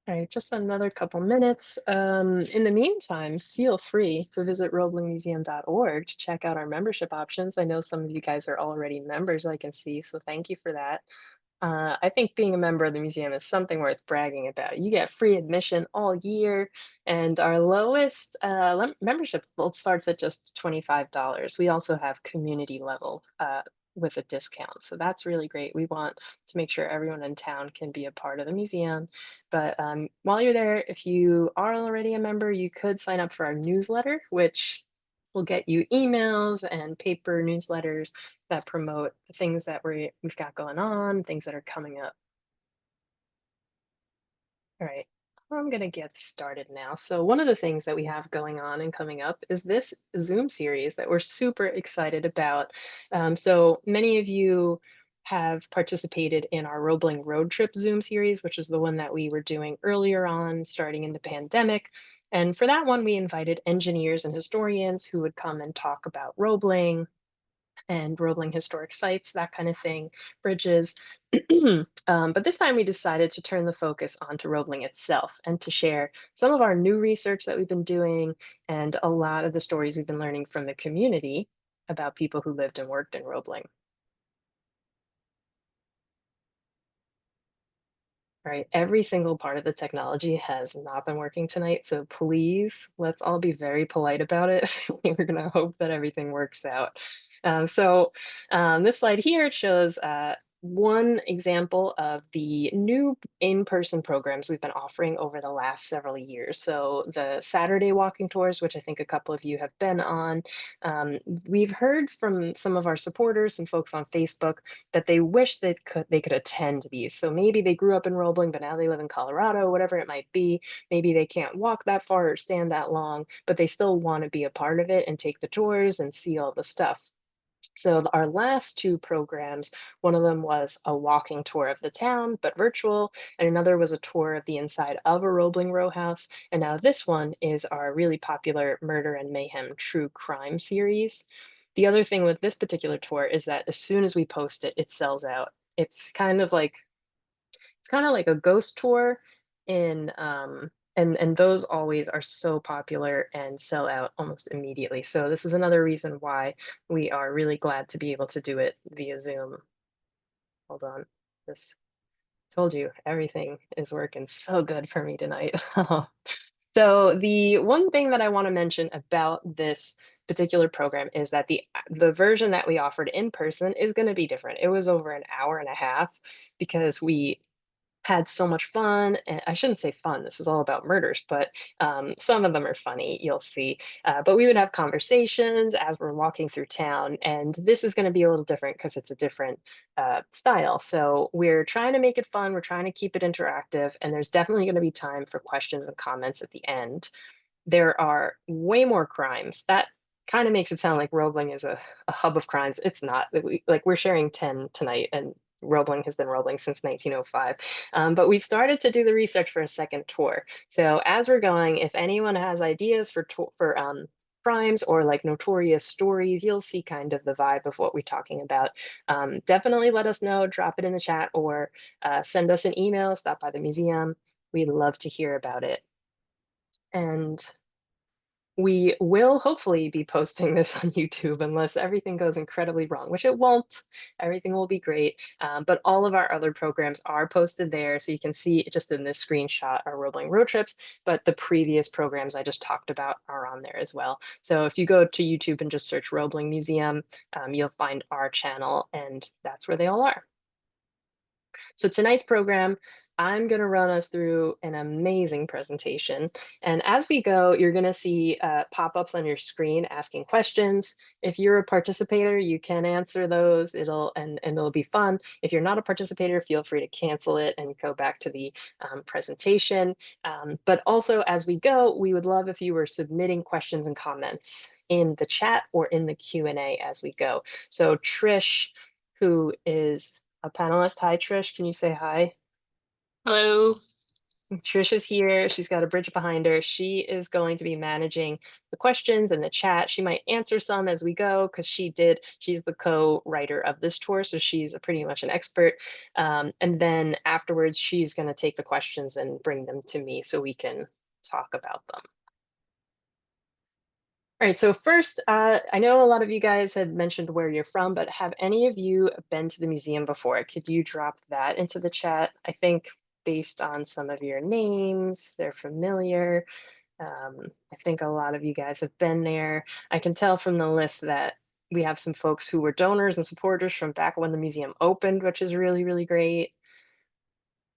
All right, just another couple minutes. In the meantime, feel free to visit roeblingmuseum.org to check out our membership options. I know some of you guys are already members, I can see, so thank you for that. I think being a member of the museum is something worth bragging about. You get free admission all year, and our lowest membership level starts at just $25. We also have community level with a discount, so that's really great. We want to make sure everyone in town can be a part of the museum. But while you're there, if you are already a member, you could sign up for our newsletter, which will get you emails and paper newsletters that promote the things that we've got going on, things that are coming up. All right, I'm gonna get started now. So one of the things that we have going on and coming up is this Zoom series that we're super excited about. So many of you have participated in our Roebling Road Trip Zoom series, which is the one that we were doing earlier on, starting in the pandemic. And for that one, we invited engineers and historians who would come and talk about Roebling, and Roebling historic sites, that kind of thing, bridges. But this time we decided to turn the focus onto Roebling itself and to share some of our new research that we've been doing and a lot of the stories we've been learning from the community about people who lived and worked in Roebling. Right, every single part of the technology has not been working tonight, so please let's all be very polite about it. We're gonna hope that everything works out. This slide here shows one example of the new in-person programs we've been offering over the last several years. So the Saturday walking tours, which I think a couple of you have been on, we've heard from some of our supporters, some folks on Facebook, that they wish they could attend these. So maybe they grew up in Roebling, but now they live in Colorado, whatever it might be. Maybe they can't walk that far or stand that long, but they still want to be a part of it and take the tours and see all the stuff. So our last two programs, one of them was a walking tour of the town, but virtual, and another was a tour of the inside of a Roebling row house. And now this one is our really popular Murder and Mayhem true crime series. The other thing with this particular tour is that as soon as we post it, it sells out. It's kind of like a ghost tour in and those always are so popular and sell out almost immediately. So this is another reason why we are really glad to be able to do it via Zoom. Hold on. This told you everything is working so good for me tonight. So the one thing that I want to mention about this particular program is that the version that we offered in person is going to be different. It was over an hour and a half because we had so much fun. And I shouldn't say fun, this is all about murders, but some of them are funny, you'll see. But we would have conversations as we're walking through town, and this is going to be a little different because it's a different style. So we're trying to make it fun, we're trying to keep it interactive, and there's definitely going to be time for questions and comments at the end. There are way more crimes. That kind of makes it sound like Roebling is a hub of crimes. It's not. We're sharing 10 tonight, and Roebling has been Roebling since 1905. But we started to do the research for a second tour. So as we're going, if anyone has ideas for crimes or like notorious stories, you'll see kind of the vibe of what we're talking about. Definitely let us know, drop it in the chat, or send us an email, stop by the museum. We'd love to hear about it. And we will hopefully be posting this on YouTube unless everything goes incredibly wrong, which it won't. Everything will be great. But all of our other programs are posted there. So you can see just in this screenshot our Roebling road trips, but the previous programs I just talked about are on there as well. So if you go to YouTube and just search Roebling Museum, you'll find our channel, and that's where they all are. So tonight's program, I'm going to run us through an amazing presentation. And as we go, you're going to see pop-ups on your screen asking questions. If you're a participator, you can answer those. And it'll be fun. If you're not a participator, feel free to cancel it and go back to the presentation. But also as we go, we would love if you were submitting questions and comments in the chat or in the Q&A as we go. So Trish, who is a panelist. Hi, Trish. Can you say hi? Hello. Trisha's here. She's got a bridge behind her. She is going to be managing the questions and the chat. She might answer some as we go because she's the co-writer of this tour, so she's pretty much an expert. And then afterwards, she's going to take the questions and bring them to me so we can talk about them. All right, so first, I know a lot of you guys had mentioned where you're from, but have any of you been to the museum before? Could you drop that into the chat? I think based on some of your names, they're familiar. I think a lot of you guys have been there. I can tell from the list that we have some folks who were donors and supporters from back when the museum opened, which is really, really great.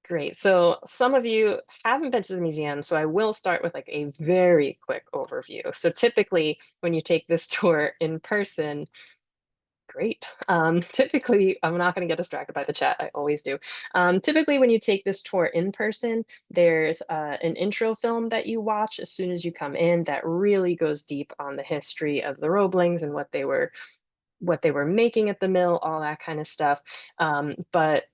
Great. So some of you haven't been to the museum, so I will start with like a very quick overview. So typically when you take this tour in person, great. Typically, I'm not going to get distracted by the chat. I always do. Typically, when you take this tour in person, there's an intro film that you watch as soon as you come in that really goes deep on the history of the Roeblings and what they were making at the mill, all that kind of stuff. But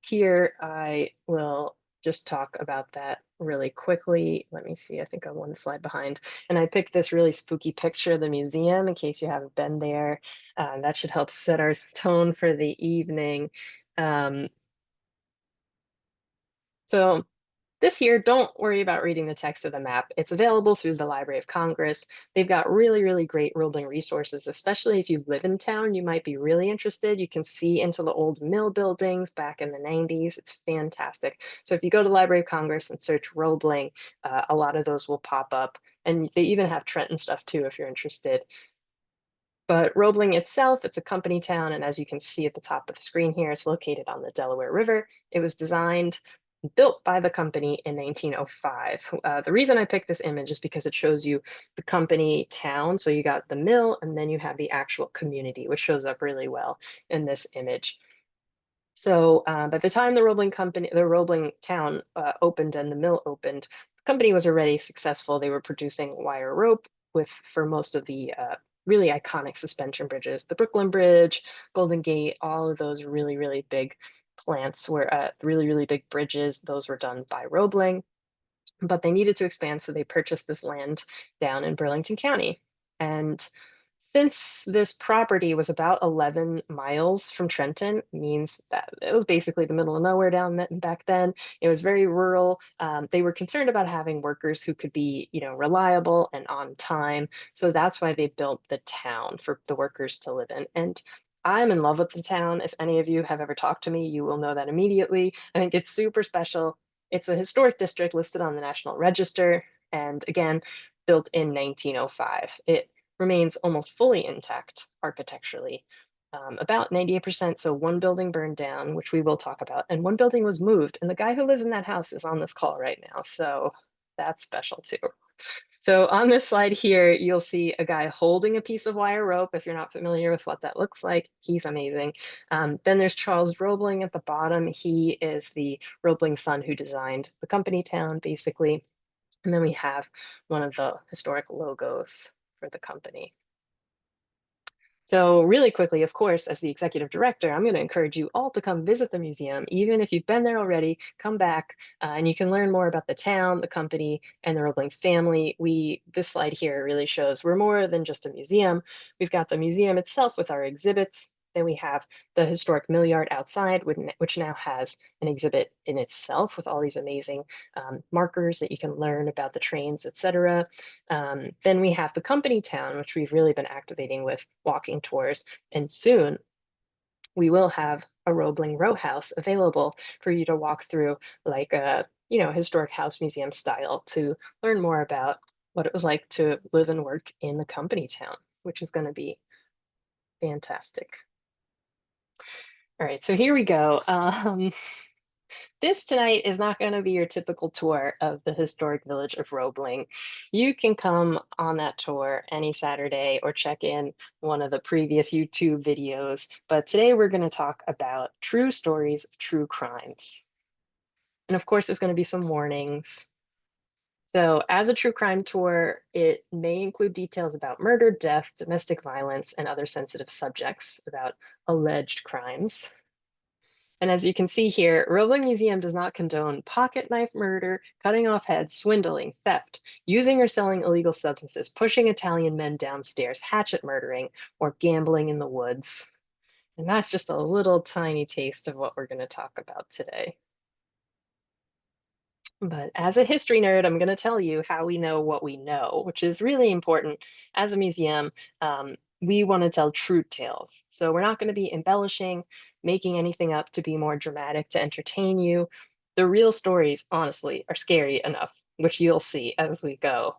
here I will just talk about that really quickly. Let me see, I think I'm one slide behind. And I picked this really spooky picture of the museum in case you haven't been there. That should help set our tone for the evening. Um, so this here, don't worry about reading the text of the map. It's available through the Library of Congress. They've got really, really great Roebling resources, especially if you live in town, you might be really interested. You can see into the old mill buildings back in the 90s. It's fantastic. So if you go to Library of Congress and search Roebling, a lot of those will pop up. And they even have Trenton stuff too, if you're interested. But Roebling itself, it's a company town, and as you can see at the top of the screen here, it's located on the Delaware River. It was designed, built by the company in 1905. The reason I picked this image is because it shows you the company town. So you got the mill, and then you have the actual community, which shows up really well in this image. So by the time the Roebling town opened and the mill opened, the company was already successful. They were producing wire rope for most of the really iconic suspension bridges, the Brooklyn Bridge, Golden Gate, all of those really, really big plants were really, really big bridges. Those were done by Roebling, but they needed to expand, so they purchased this land down in Burlington County. And since this property was about 11 miles from Trenton, means that it was basically the middle of nowhere back then. It was very rural. They were concerned about having workers who could be, reliable and on time. So that's why they built the town for the workers to live in. And I'm in love with the town. If any of you have ever talked to me, you will know that immediately. I think it's super special. It's a historic district listed on the National Register, and again, built in 1905. It remains almost fully intact architecturally, about 98%. So one building burned down, which we will talk about, and one building was moved. And the guy who lives in that house is on this call right now. So that's special too. So on this slide here, you'll see a guy holding a piece of wire rope. If you're not familiar with what that looks like, he's amazing. Then there's Charles Roebling at the bottom. He is the Roebling son who designed the company town, basically. And then we have one of the historic logos for the company. So really quickly, of course, as the executive director, I'm going to encourage you all to come visit the museum. Even if you've been there already, come back and you can learn more about the town, the company, and the Roebling family. This slide here really shows we're more than just a museum. We've got the museum itself with our exhibits. Then we have the historic mill yard outside, which now has an exhibit in itself with all these amazing markers that you can learn about the trains, etc. Then we have the company town, which we've really been activating with walking tours. And soon we will have a Roebling row house available for you to walk through, like a historic house museum style, to learn more about what it was like to live and work in the company town, which is going to be fantastic. All right, so here we go. This tonight is not going to be your typical tour of the historic village of Roebling. You can come on that tour any Saturday or check in one of the previous YouTube videos. But today we're going to talk about true stories of true crimes. And of course, there's going to be some warnings. So as a true crime tour, it may include details about murder, death, domestic violence, and other sensitive subjects about alleged crimes. And as you can see here, Roebling Museum does not condone pocket knife murder, cutting off heads, swindling, theft, using or selling illegal substances, pushing Italian men downstairs, hatchet murdering, or gambling in the woods. And that's just a little tiny taste of what we're going to talk about today. But as a history nerd, I'm going to tell you how we know what we know, which is really important. As a museum, we want to tell true tales. So we're not going to be embellishing, making anything up to be more dramatic to entertain you. The real stories, honestly, are scary enough, which you'll see as we go.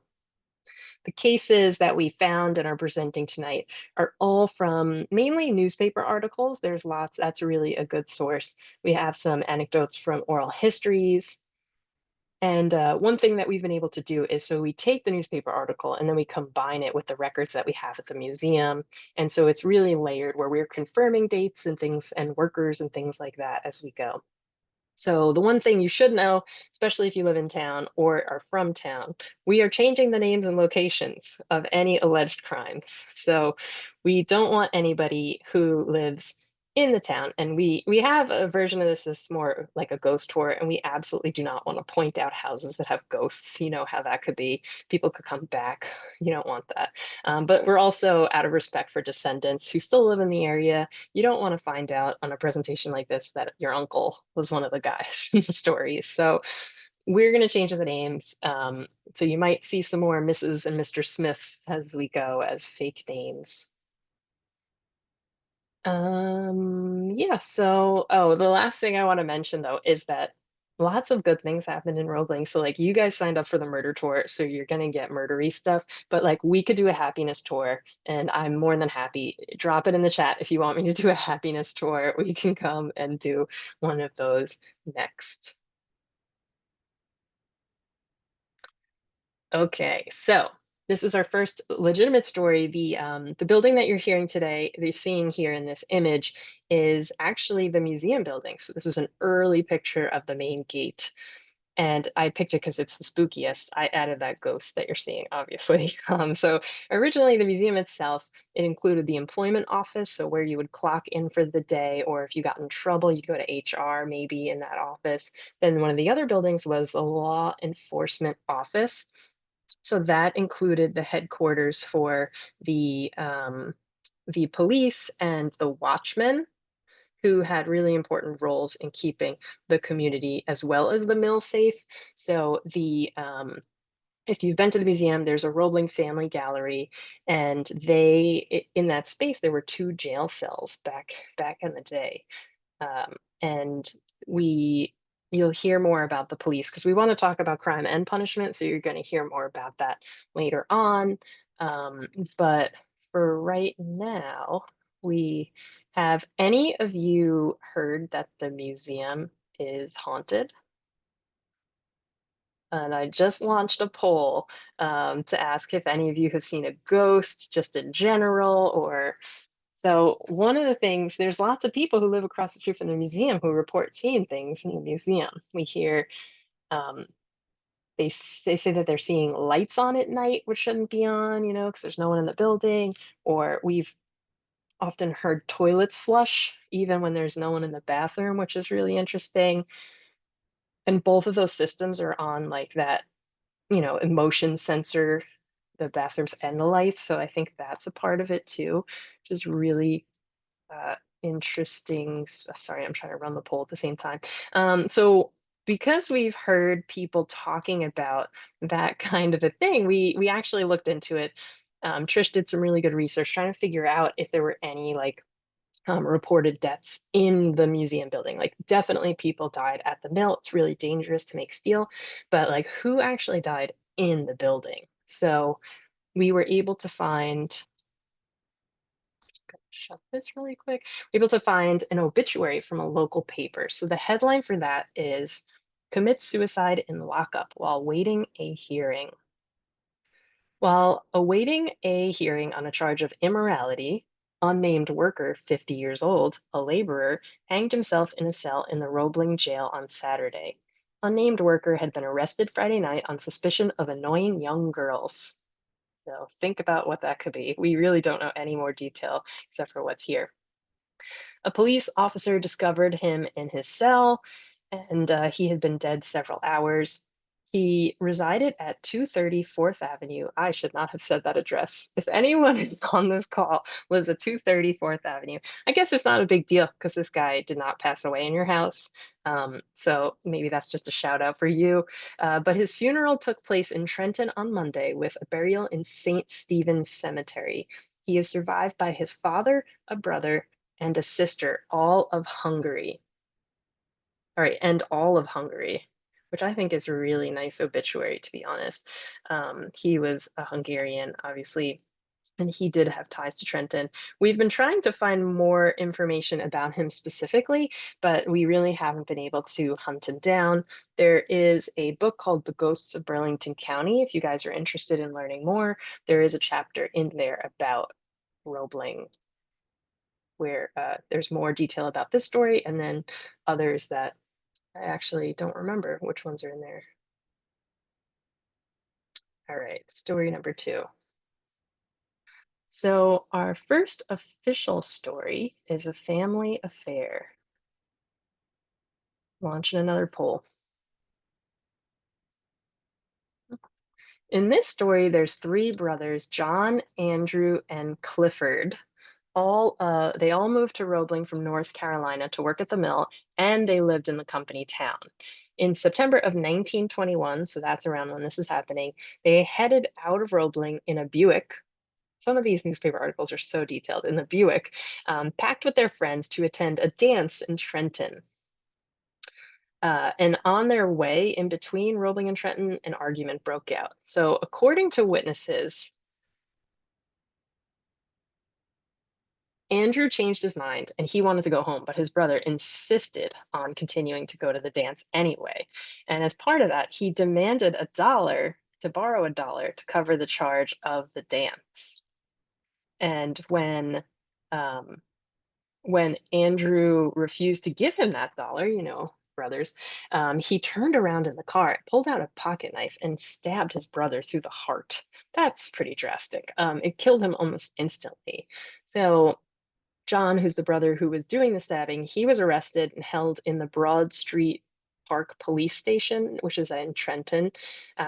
The cases that we found and are presenting tonight are all from mainly newspaper articles. There's lots, that's really a good source. We have some anecdotes from oral histories, and one thing that we've been able to do is so we take the newspaper article and then we combine it with the records that we have at the museum. And so it's really layered where we're confirming dates and things and workers and things like that as we go. So the one thing you should know, especially if you live in town or are from town, we are changing the names and locations of any alleged crimes. So we don't want anybody who lives in the town, and we have a version of this that's more like a ghost tour, and we absolutely do not want to point out houses that have ghosts. You know how that could be. People could come back. You don't want that. But we're also out of respect for descendants who still live in the area. You don't want to find out on a presentation like this that your uncle was one of the guys in the stories. So we're going to change the names. So you might see some more Mrs. and Mr. Smiths as we go as fake names. Yeah, so, oh, the last thing I want to mention though is that lots of good things happened in Roebling. So like you guys signed up for the murder tour, so you're gonna get murdery stuff, but like we could do a happiness tour, and I'm more than happy. Drop it in the chat if you want me to do a happiness tour. We can come and do one of those next. Okay, so this is our first legitimate story. The building that you're hearing today, you're seeing here in this image, is actually the museum building. So this is an early picture of the main gate. And I picked it because it's the spookiest. I added that ghost that you're seeing, obviously. So originally, the museum itself, it included the employment office, so where you would clock in for the day, or if you got in trouble, you'd go to HR maybe in that office. Then one of the other buildings was the law enforcement office. So that included the headquarters for the police and the watchmen, who had really important roles in keeping the community as well as the mill safe. So if you've been to the museum, there's a Roebling family gallery, and in that space there were two jail cells back in the day. And we you'll hear more about the police because we want to talk about crime and punishment, so you're going to hear more about that later on. Um, but for right now, we have any of you heard that the museum is haunted? And I just launched a poll to ask if any of you have seen a ghost just in general, or so one of the things, there's lots of people who live across the street from the museum who report seeing things in the museum. We hear um, they say that they're seeing lights on at night, which shouldn't be on, because there's no one in the building. Or we've often heard toilets flush even when there's no one in the bathroom, which is really interesting. And both of those systems are on like that, emotion sensor, the bathrooms and the lights. So I think that's a part of it too, which is really interesting. Sorry, I'm trying to run the poll at the same time. So because we've heard people talking about that kind of a thing, we actually looked into it. Trish did some really good research trying to figure out if there were any like reported deaths in the museum building. Like definitely people died at the mill. It's really dangerous to make steel, but like who actually died in the building? So we were able to find shut this really quick. We're able to find an obituary from a local paper. So the headline for that is commits suicide in lockup while waiting a hearing. While awaiting a hearing on a charge of immorality, unnamed worker, 50 years old, a laborer, hanged himself in a cell in the Roebling jail on Saturday. Unnamed worker had been arrested Friday night on suspicion of annoying young girls. So think about what that could be. We really don't know any more detail except for what's here. A police officer discovered him in his cell, and he had been dead several hours. He resided at 230 Fourth Avenue. I should not have said that address. If anyone on this call lives at 230 Fourth Avenue, I guess it's not a big deal because this guy did not pass away in your house. So maybe that's just a shout out for you. But his funeral took place in Trenton on Monday with a burial in St. Stephen's Cemetery. He is survived by his father, a brother, and a sister, all of Hungary. Sorry, and all of Hungary, which I think is a really nice obituary, to be honest. He was a Hungarian, obviously, and he did have ties to Trenton. We've been trying to find more information about him specifically, but we really haven't been able to hunt him down. There is a book called The Ghosts of Burlington County. If you guys are interested in learning more, there is a chapter in there about Roebling where there's more detail about this story and then others that I actually don't remember which ones are in there. All right, story number two. So, our first official story is a family affair. Launching another poll. In this story, there's three brothers, John, Andrew, and Clifford. They all moved to Roebling from North Carolina to work at the mill, and they lived in the company town. In September of 1921, so that's around when this is happening, they headed out of Roebling in a Buick. Some of these newspaper articles are so detailed in the Buick, packed with their friends to attend a dance in Trenton. And on their way in between Roebling and Trenton, an argument broke out. So, according to witnesses, Andrew changed his mind and he wanted to go home, but his brother insisted on continuing to go to the dance anyway. And as part of that, he demanded to borrow a dollar to cover the charge of the dance. And um, when Andrew refused to give him that dollar, brothers, he turned around in the car, pulled out a pocket knife, and stabbed his brother through the heart. That's pretty drastic. It killed him almost instantly. So John, who's the brother who was doing the stabbing, he was arrested and held in the Broad Street Park Police Station, which is in Trenton.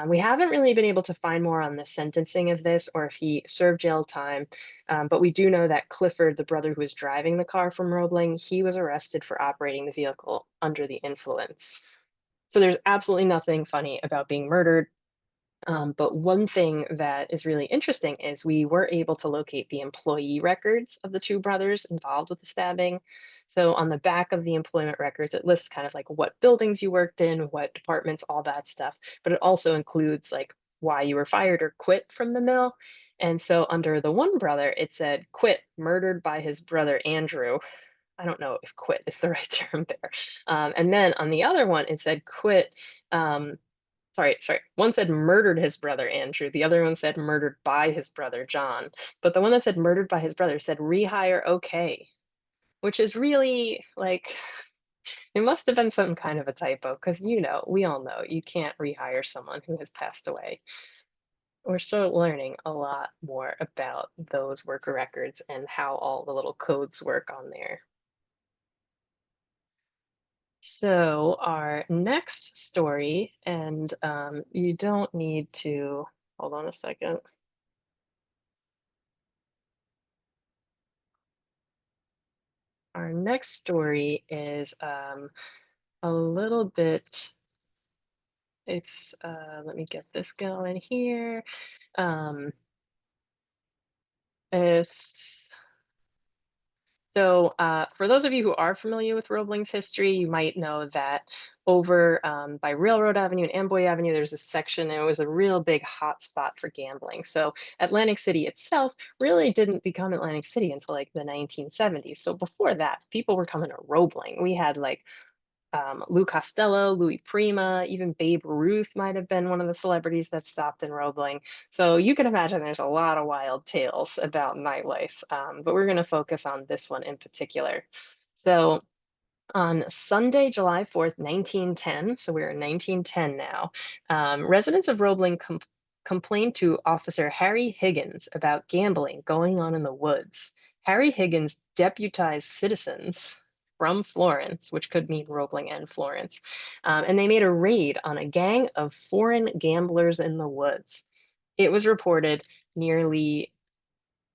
We haven't really been able to find more on the sentencing of this or if he served jail time, but we do know that Clifford, the brother who was driving the car from Roebling, he was arrested for operating the vehicle under the influence. So there's absolutely nothing funny about being murdered. But one thing that is really interesting is we were able to locate the employee records of the two brothers involved with the stabbing. So on the back of the employment records, it lists kind of like what buildings you worked in, what departments, all that stuff. But it also includes like why you were fired or quit from the mill. And so under the one brother, it said quit, murdered by his brother Andrew. I don't know if quit is the right term there. And then on the other one, it said quit. Sorry. One said murdered his brother Andrew. The other one said murdered by his brother John. But the one that said murdered by his brother said rehire okay, which is really like it must have been some kind of a typo because we all know you can't rehire someone who has passed away. We're still learning a lot more about those worker records and how all the little codes work on there. So our next story, and you don't need to hold on a second. Our next story is a little bit, let me get this going here. Um, it's for those of you who are familiar with Roebling's history, you might know that over by Railroad Avenue and Amboy Avenue, there's a section, and it was a real big hot spot for gambling. So Atlantic City itself really didn't become Atlantic City until like the 1970s. So before that, people were coming to Roebling. We had like Lou Costello, Louis Prima, even Babe Ruth might have been one of the celebrities that stopped in Roebling. So you can imagine there's a lot of wild tales about nightlife, but we're going to focus on this one in particular. So on Sunday, July 4th, 1910, so we're in 1910 now, residents of Roebling complained to Officer Harry Higgins about gambling going on in the woods. Harry Higgins deputized citizens from Florence, which could mean Roebling and Florence, and they made a raid on a gang of foreign gamblers in the woods. It was reported nearly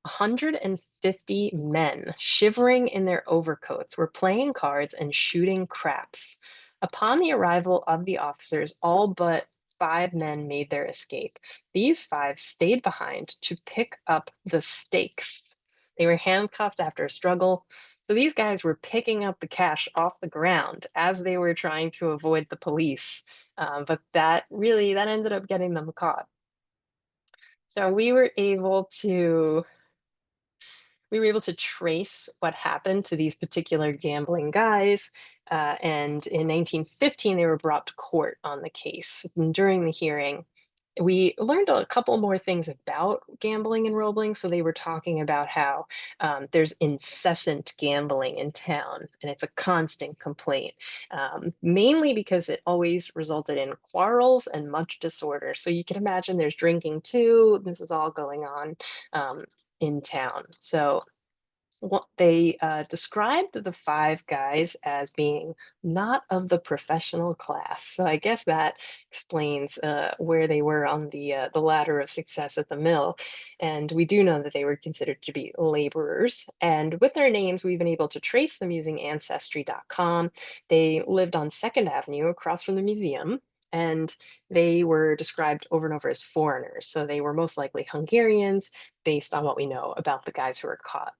150 men, shivering in their overcoats, were playing cards and shooting craps. Upon the arrival of the officers, all but 5 men made their escape. These 5 stayed behind to pick up the stakes. They were handcuffed after a struggle. So these guys were picking up the cash off the ground as they were trying to avoid the police. But that ended up getting them caught. So we were able to trace what happened to these particular gambling guys. And in 1915, they were brought to court on the case. And during the hearing, we learned a couple more things about gambling and Roebling. So they were talking about how there's incessant gambling in town, and it's a constant complaint, mainly because it always resulted in quarrels and much disorder. So you can imagine there's drinking too. This is all going on um, in town. So what they described the 5 guys as being not of the professional class. So I guess that explains where they were on the ladder of success at the mill. And we do know that they were considered to be laborers. And with their names, we've been able to trace them using Ancestry.com. They lived on Second Avenue across from the museum. And they were described over and over as foreigners. So they were most likely Hungarians, based on what we know about the guys who were caught.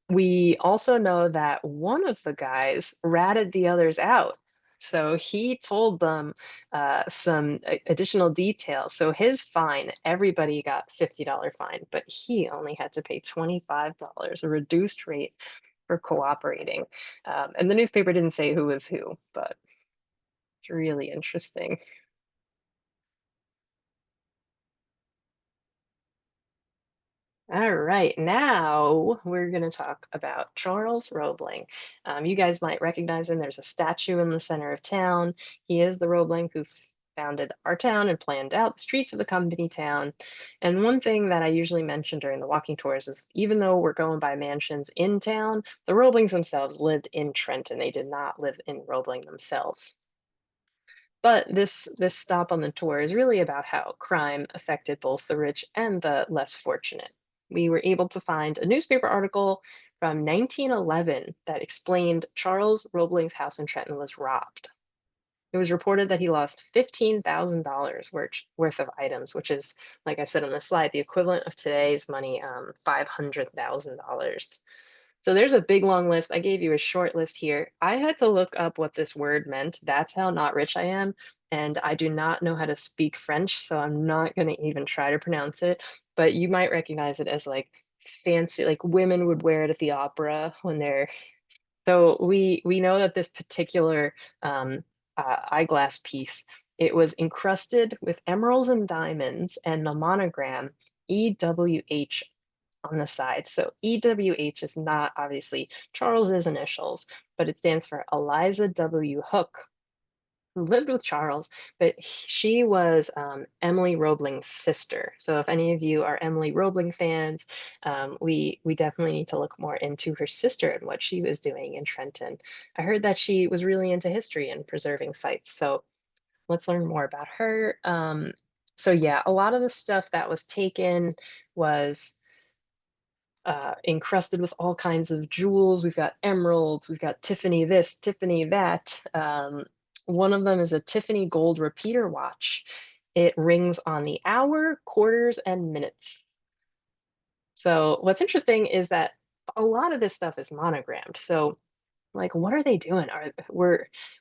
We also know that one of the guys ratted the others out. So he told them some additional details. So his fine, everybody got $50 fine, but he only had to pay $25, a reduced rate for cooperating. And the newspaper didn't say who was who, but it's really interesting. All right, now we're going to talk about Charles Roebling. You guys might recognize him. There's a statue in the center of town. He is the Roebling who founded our town and planned out the streets of the company town. And one thing that I usually mention during the walking tours is even though we're going by mansions in town, the Roeblings themselves lived in Trenton. They did not live in Roebling themselves. But this stop on the tour is really about how crime affected both the rich and the less fortunate. We were able to find a newspaper article from 1911 that explained Charles Roebling's house in Trenton was robbed. It was reported that he lost $15,000 worth of items, which is, like I said on the slide, the equivalent of today's money, $500,000. So there's a big long list. I gave you a short list here. I had to look up what this word meant. That's how not rich I am. And I do not know how to speak French, so I'm not going to even try to pronounce it. But you might recognize it as like fancy, like women would wear it at the opera when they're. So we know that this particular eyeglass piece, it was encrusted with emeralds and diamonds and the monogram EWH on the side. So EWH is not obviously Charles's initials, but it stands for Eliza W. Hook, who lived with Charles, but she was Emily Roebling's sister. So if any of you are Emily Roebling fans, we definitely need to look more into her sister and what she was doing in Trenton. I heard that she was really into history and preserving sites. So let's learn more about her. So yeah, a lot of the stuff that was taken was encrusted with all kinds of jewels. We've got emeralds, we've got Tiffany this, Tiffany that. One of them is a Tiffany gold repeater watch. It rings on the hour, quarters, and minutes. So what's interesting is that a lot of this stuff is monogrammed. So like what are they doing?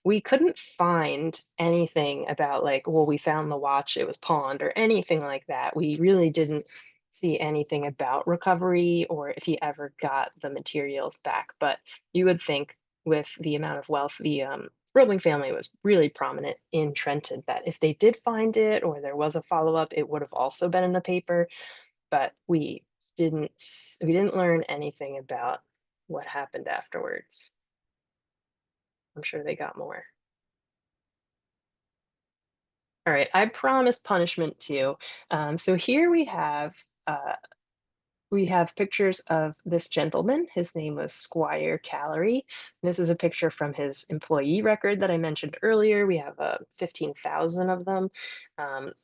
We couldn't find anything about like, well, we found the watch, it was pawned or anything like that. We really didn't see anything about recovery or if he ever got the materials back. But you would think with the amount of wealth the Roebling family was really prominent in Trenton, that if they did find it or there was a follow-up, it would have also been in the paper. But didn't we didn't learn anything about what happened afterwards. I'm sure they got more. All right, I promised punishment too. So here we have We have pictures of this gentleman. His name was Squire Calery. This is a picture from his employee record that I mentioned earlier. We have 15,000 of them.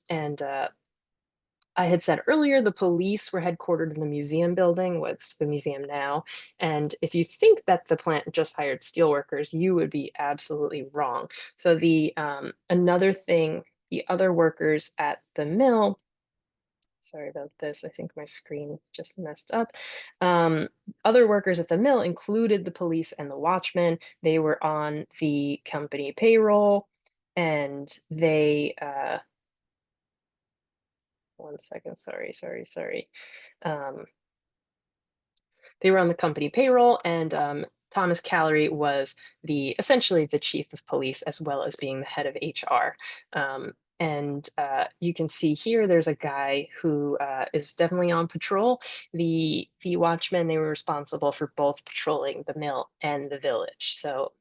And I had said earlier the police were headquartered in the museum building, what's the museum now. And if you think that the plant just hired steelworkers, you would be absolutely wrong. So the another thing, the other workers at the mill, sorry about this, I think my screen just messed up. Other workers at the mill included the police and the watchmen. They were on the company payroll, and they one second, sorry. Um, they were on the company payroll, and Thomas Calery was the essentially the chief of police as well as being the head of HR. And you can see here there's a guy who is definitely on patrol. The watchmen, they were responsible for both patrolling the mill and the village. So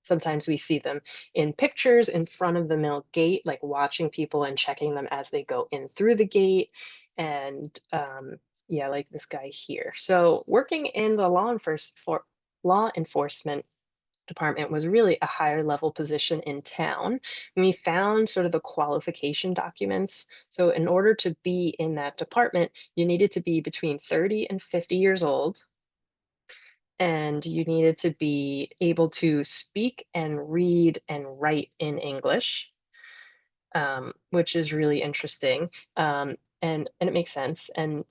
sometimes we see them in pictures in front of the mill gate, like watching people and checking them as they go in through the gate. And yeah, like this guy here. So working in the law enforcement department was really a higher level position in town. We found sort of the qualification documents. So in order to be in that department, you needed to be between 30 and 50 years old, and you needed to be able to speak and read and write in English, which is really interesting. And it makes sense. And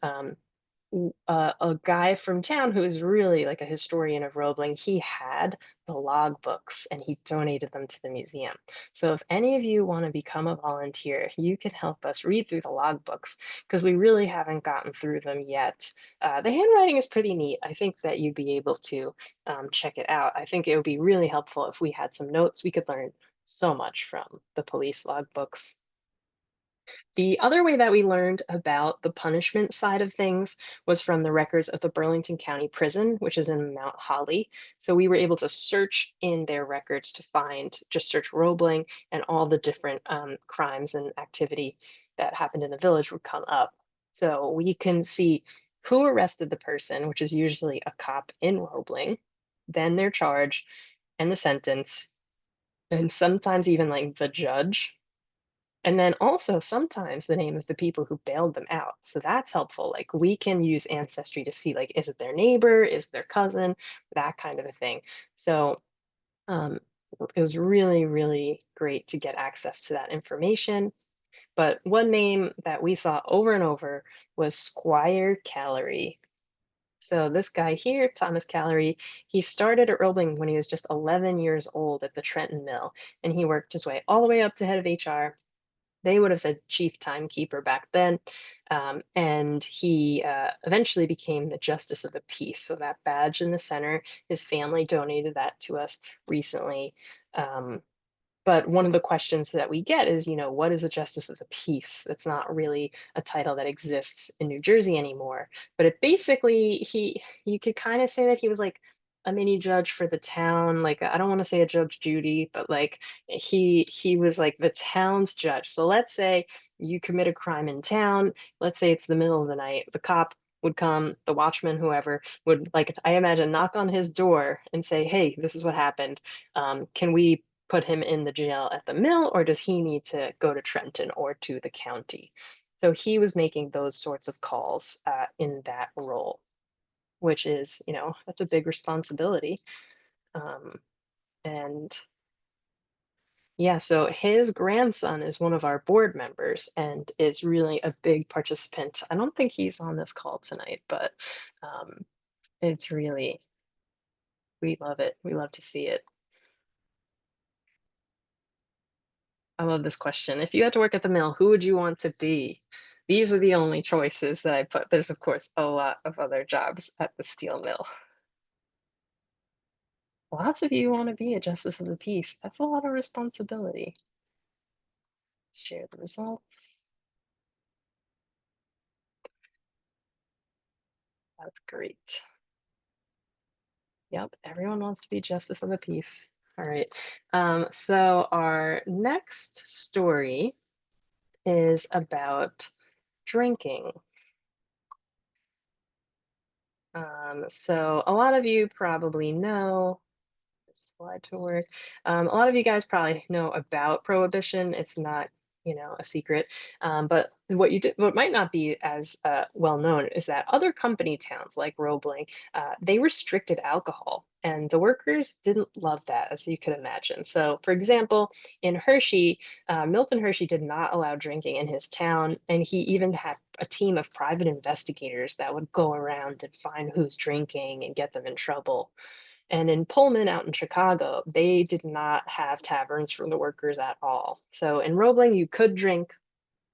a guy from town who is really like a historian of Roebling, he had the logbooks and he donated them to the museum. So if any of you want to become a volunteer, you can help us read through the logbooks because we really haven't gotten through them yet. The handwriting is pretty neat. I think that you'd be able to check it out. I think it would be really helpful if we had some notes. We could learn so much from the police logbooks. The other way that we learned about the punishment side of things was from the records of the Burlington County Prison, which is in Mount Holly. So we were able to search in their records to find, just search Roebling, and all the different crimes and activity that happened in the village would come up. So we can see who arrested the person, which is usually a cop in Roebling, then their charge and the sentence, and sometimes even like the judge, and then also sometimes the name of the people who bailed them out. So that's helpful. Like we can use Ancestry to see like, is it their neighbor? Is it their cousin? That kind of a thing. So um, it was really, really great to get access to that information. But one name that we saw over and over was Squire Calery. So this guy here, Thomas Calery, he started at Roebling when he was just 11 years old at the Trenton Mill, and he worked his way all the way up to head of HR. They would have said chief timekeeper back then. And he eventually became the justice of the peace. So that badge in the center, his family donated that to us recently. Um, but one of the questions that we get is, what is a justice of the peace? That's not really a title that exists in New Jersey anymore. But it basically, you could kind of say that he was like a mini judge for the town. Like, I don't want to say a Judge Judy, but like he was like the town's judge. So let's say you commit a crime in town. Let's say it's the middle of the night. The cop would come, the watchman, whoever would, like, I imagine, knock on his door and say, "Hey, this is what happened. Can we put him in the jail at the mill, or does he need to go to Trenton or to the county?" So he was making those sorts of calls in that role, which is, that's a big responsibility. Um, and yeah, so his grandson is one of our board members and is really a big participant. I don't think he's on this call tonight, but um, it's really, we love it. We love to see it. I love this question. If you had to work at the mill, who would you want to be? These are the only choices that I put. There's, of course, a lot of other jobs at the steel mill. Lots of you want to be a justice of the peace. That's a lot of responsibility. Share the results. That's great. Yep, everyone wants to be justice of the peace. All right. So our next story is about drinking. So a lot of you probably know slide to work. A lot of you guys probably know about prohibition. It's not, a secret. But what might not be as well known is that other company towns like Roebling, they restricted alcohol, and the workers didn't love that, as you could imagine. So, for example, in Hershey, Milton Hershey did not allow drinking in his town, and he even had a team of private investigators that would go around and find who's drinking and get them in trouble. And in Pullman out in Chicago, they did not have taverns for the workers at all. So in Roebling, you could drink,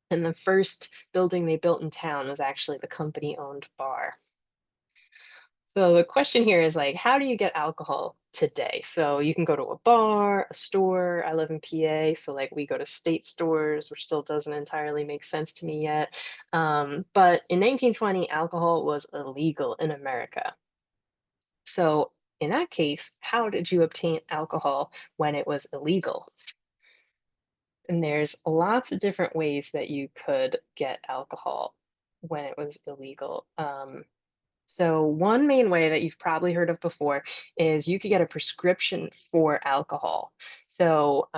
and the first building they built in town was actually the company owned bar. So the question here is like, how do you get alcohol today? So you can go to a bar, a store. I live in PA, so like we go to state stores, which still doesn't entirely make sense to me yet. But in 1920, alcohol was illegal in America. So in that case, how did you obtain alcohol when it was illegal? And there's lots of different ways that you could get alcohol when it was illegal. So one main way that you've probably heard of before is you could get a prescription for alcohol. So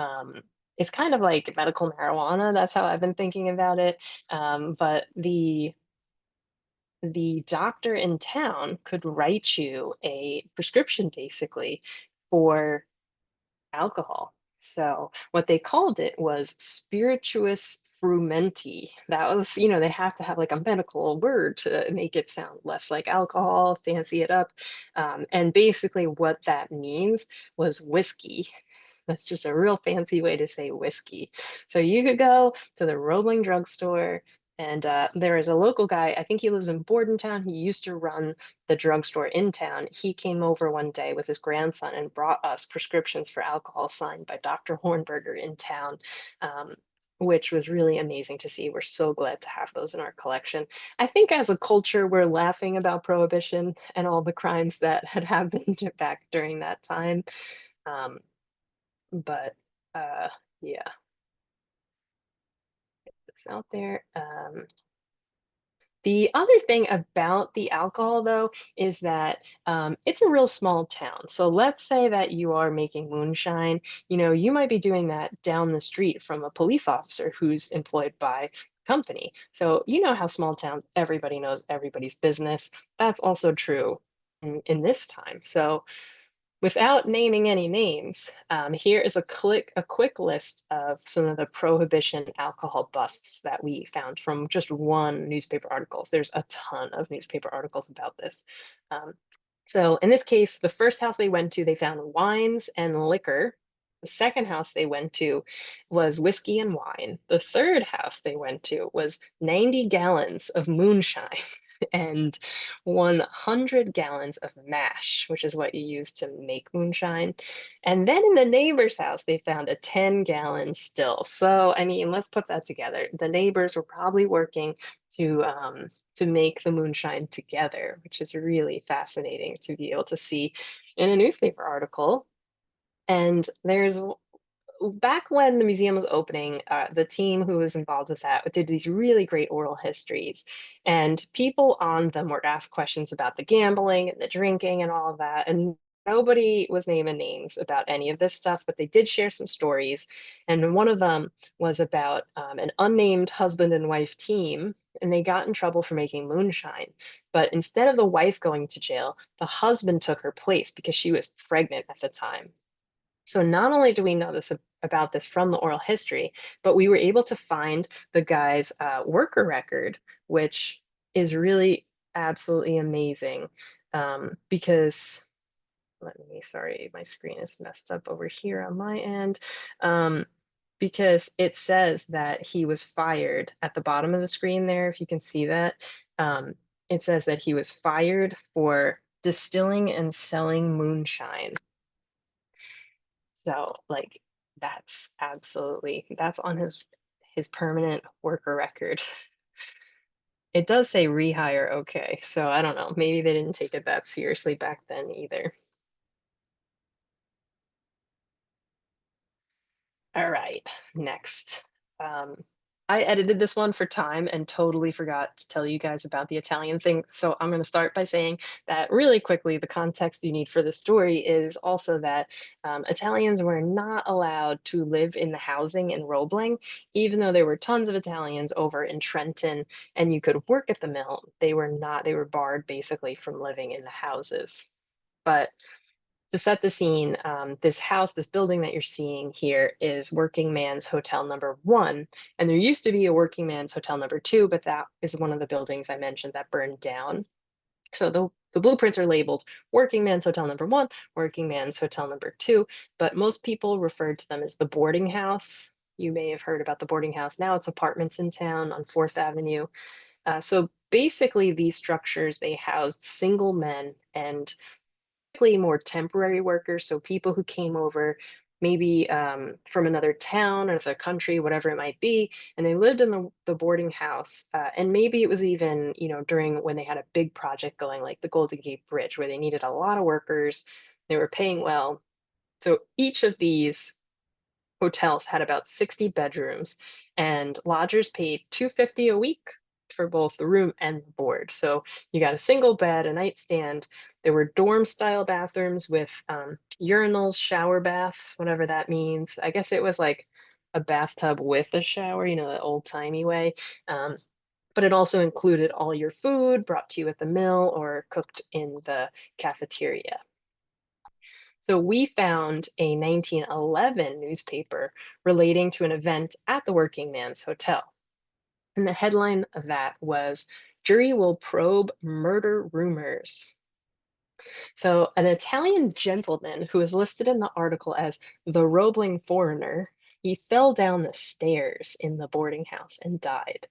it's kind of like medical marijuana. That's how I've been thinking about it. But the doctor in town could write you a prescription basically for alcohol. So what they called it was spirituous frumenti. That was, they have to have like a medical word to make it sound less like alcohol, fancy it up. And basically what that means was whiskey. That's just a real fancy way to say whiskey. So you could go to the Roebling drugstore, and there is a local guy. I think he lives in Bordentown. He used to run the drugstore in town. He came over one day with his grandson and brought us prescriptions for alcohol signed by Dr. Hornberger in town. Which was really amazing to see. We're so glad to have those in our collection. I think as a culture, we're laughing about prohibition and all the crimes that had happened back during that time. Um, but uh yeah, it's out there. The other thing about the alcohol though is that it's a real small town. So let's say that you are making moonshine, you might be doing that down the street from a police officer who's employed by company. So you know how small towns, everybody knows everybody's business. That's also true in this time. So without naming any names, here is a quick list of some of the prohibition alcohol busts that we found from just one newspaper articles. There's a ton of newspaper articles about this. Um, so in this case, the first house they went to, they found wines and liquor. The second house they went to was whiskey and wine. The third house they went to was 90 gallons of moonshine and 100 gallons of mash, which is what you use to make moonshine. And then in the neighbor's house, they found a 10-gallon still. So, I mean, let's put that together. The neighbors were probably working to make the moonshine together, which is really fascinating to be able to see in a newspaper article. And there's back when the museum was opening, the team who was involved with that did these really great oral histories, and people on them were asked questions about the gambling and the drinking and all of that. And nobody was naming names about any of this stuff, but they did share some stories. And one of them was about an unnamed husband and wife team, and they got in trouble for making moonshine. But instead of the wife going to jail, the husband took her place because she was pregnant at the time. So not only do we know this about this from the oral history, but we were able to find the guy's worker record, which is really absolutely amazing. Because sorry, my screen is messed up over here on my end. Um, because it says that he was fired at the bottom of the screen there, if you can see that. Um, it says that he was fired for distilling and selling moonshine. So like that's on his permanent worker record. It does say rehire okay. So I don't know. Maybe they didn't take it that seriously back then either. All right, next. Um, I edited this one for time and totally forgot to tell you guys about the Italian thing. So I'm going to start by saying that really quickly, the context you need for the story is also that Italians were not allowed to live in the housing in Roebling, even though there were tons of Italians over in Trenton and you could work at the mill. They were not, they were barred basically from living in the houses. But to set the scene, this house, this building that you're seeing here is Working Man's Hotel number one. And there used to be a Working Man's Hotel number two, but that is one of the buildings I mentioned that burned down. So the blueprints are labeled Working Man's Hotel number one, Working Man's Hotel number two, but most people refer to them as the boarding house. You may have heard about the boarding house. Now it's apartments in town on 4th Avenue. So basically, these structures, they housed single men and more temporary workers, so people who came over maybe from another town or the country, whatever it might be, and they lived in the boarding house. And maybe it was even, you know, during when they had a big project going, like the Golden Gate Bridge, where they needed a lot of workers, they were paying well. So each of these hotels had about 60 bedrooms and lodgers paid 250 a week for both the room and the board. So you got a single bed, a nightstand. There were dorm style bathrooms with urinals, shower baths, whatever that means. I guess it was like a bathtub with a shower, you know, the old timey way. Um, but it also included all your food brought to you at the mill or cooked in the cafeteria. So we found a 1911 newspaper relating to an event at the Working Man's Hotel. And the headline of that was Jury Will Probe Murder Rumors. So, an Italian gentleman who is listed in the article as the Roebling foreigner, he fell down the stairs in the boarding house and died.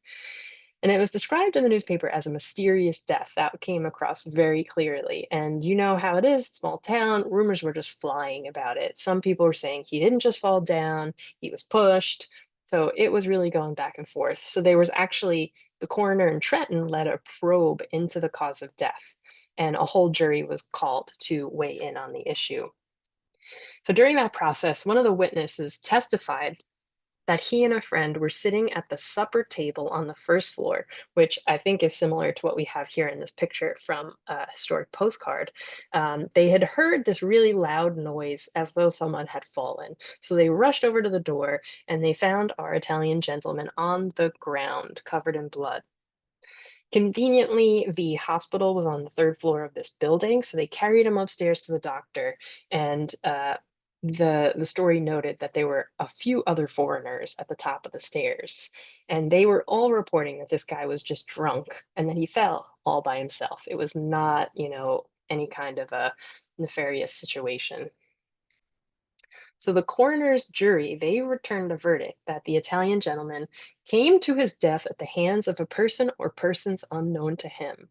And it was described in the newspaper as a mysterious death. That came across very clearly. And you know how it is, small town, rumors were just flying about it. Some people were saying he didn't just fall down, he was pushed. So it was really going back and forth. So there was actually the coroner in Trenton led a probe into the cause of death, and a whole jury was called to weigh in on the issue. So during that process, one of the witnesses testified that he and a friend were sitting at the supper table on the first floor, which I think is similar to what we have here in this picture from a historic postcard. They had heard this really loud noise as though someone had fallen. So they rushed over to the door and they found our Italian gentleman on the ground, covered in blood. Conveniently, the hospital was on the third floor of this building, so they carried him upstairs to the doctor. And the story noted that there were a few other foreigners at the top of the stairs, and they were all reporting that this guy was just drunk and that he fell all by himself. It was not, you know, any kind of a nefarious situation. So the coroner's jury, they returned a verdict that the Italian gentleman came to his death at the hands of a person or persons unknown to him,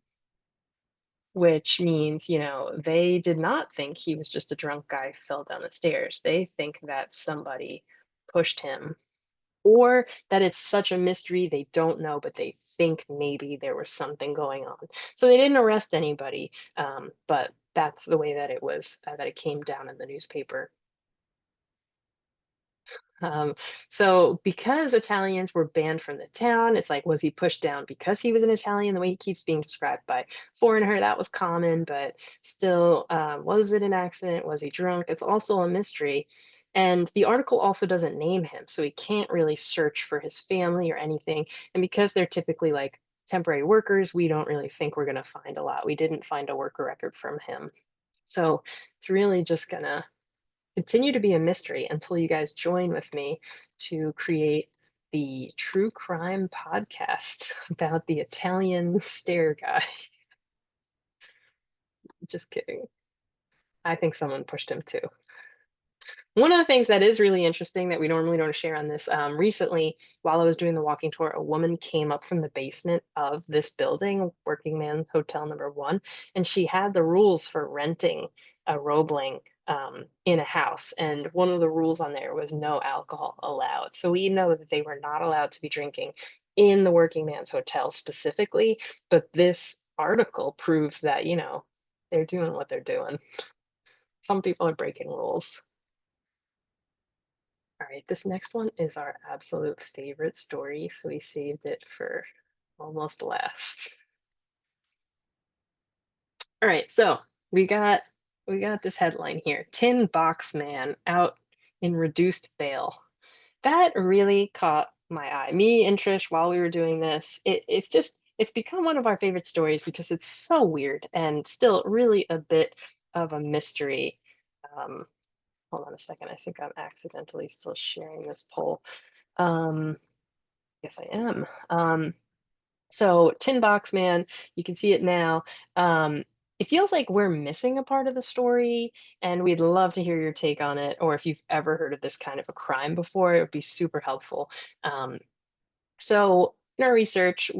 which means, you know, they did not think he was just a drunk guy who fell down the stairs. They think that somebody pushed him, or that it's such a mystery they don't know, but they think maybe there was something going on. So they didn't arrest anybody, but that's the way that it was, that it came down in the newspaper. Um, so because Italians were banned from the town, it's like, was he pushed down because he was an Italian? The way he keeps being described by foreigner, that was common, but still, was it an accident? Was he drunk? It's also a mystery. And the article also doesn't name him, so he can't really search for his family or anything. And because they're typically like temporary workers, we don't really think we're going to find a lot. We didn't find a worker record from him. So it's really just gonna continue to be a mystery until you guys join with me to create the true crime podcast about the Italian stair guy. Just kidding. I think someone pushed him too. One of the things that is really interesting that we normally don't share on this, recently, while I was doing the walking tour, a woman came up from the basement of this building, Working Man Hotel number one, and she had the rules for renting a Roebling in a house. And one of the rules on there was no alcohol allowed. So we know that they were not allowed to be drinking in the Working Man's Hotel specifically, but this article proves that, you know, they're doing what they're doing. Some people are breaking rules. All right, this next one is our absolute favorite story, so we saved it for almost last. All right, so we got we got this headline here. Tin Box Man out in reduced bail. That really caught my eye. Me and Trish, while we were doing this, it's become one of our favorite stories because it's so weird and still really a bit of a mystery. Um, Hold on a second. I think I'm accidentally still sharing this poll. Um, yes, I am. So Tin Box Man, you can see it now. Um, it feels like we're missing a part of the story, and we'd love to hear your take on it, or if you've ever heard of this kind of a crime before, it would be super helpful. Um, so in our research,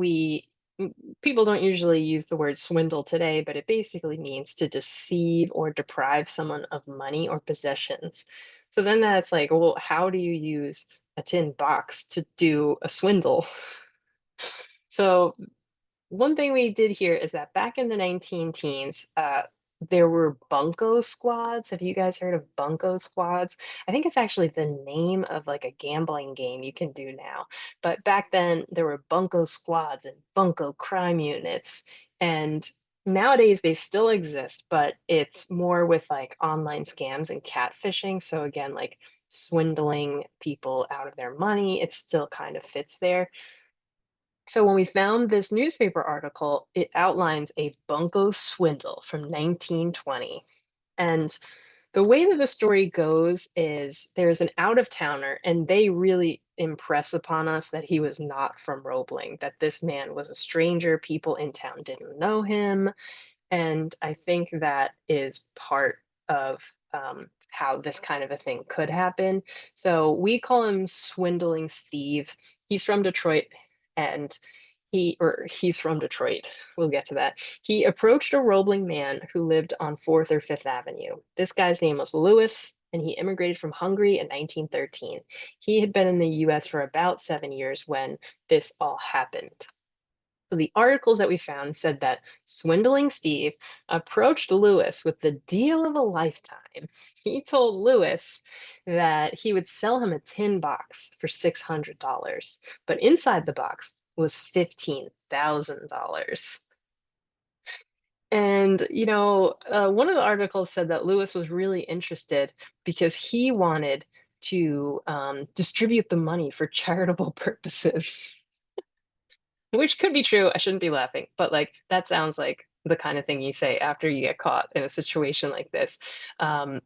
people don't usually use the word swindle today, but it basically means to deceive or deprive someone of money or possessions. So then that's like, well, how do you use a tin box to do a swindle? So one thing we did here is that back in the 19 teens, there were bunco squads. Have you guys heard of bunco squads? I think it's actually the name of like a gambling game you can do now. But back then, there were bunco squads and bunco crime units. And nowadays, they still exist, but it's more with like online scams and catfishing. So again, like swindling people out of their money, it still kind of fits there. So when we found this newspaper article, it outlines a bunco swindle from 1920. And the way that the story goes is there's an out of towner, and they really impress upon us that he was not from Roebling, that this man was a stranger. People in town didn't know him. And I think that is part of how this kind of a thing could happen. So we call him Swindling Steve. He's from Detroit, and he's from Detroit. We'll get to that. He approached a Roebling man who lived on 4th or 5th Avenue. This guy's name was Lewis, and he immigrated from Hungary in 1913. He had been in the US for about 7 years when this all happened. So the articles that we found said that Swindling Steve approached Lewis with the deal of a lifetime. He told Lewis that he would sell him a tin box for $600, but inside the box was $15,000. And, one of the articles said that Lewis was really interested because he wanted to distribute the money for charitable purposes. Which could be true. I shouldn't be laughing, but like that sounds like the kind of thing you say after you get caught in a situation like this. Um,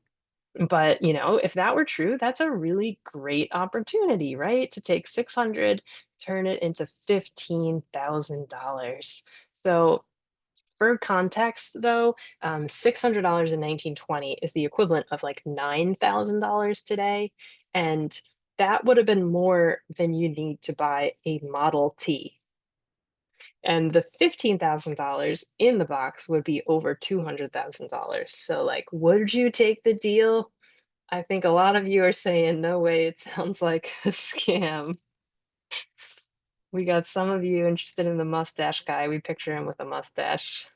but if that were true, that's a really great opportunity, right? To take 600, turn it into $15,000. So for context, though, $600 in 1920 is the equivalent of like $9,000 today, and that would have been more than you need to buy a Model T. And the $15,000 in the box would be over $200,000. So, like, would you take the deal? I think a lot of you are saying, no way, it sounds like a scam. We got some of you interested in the mustache guy. We picture him with a mustache.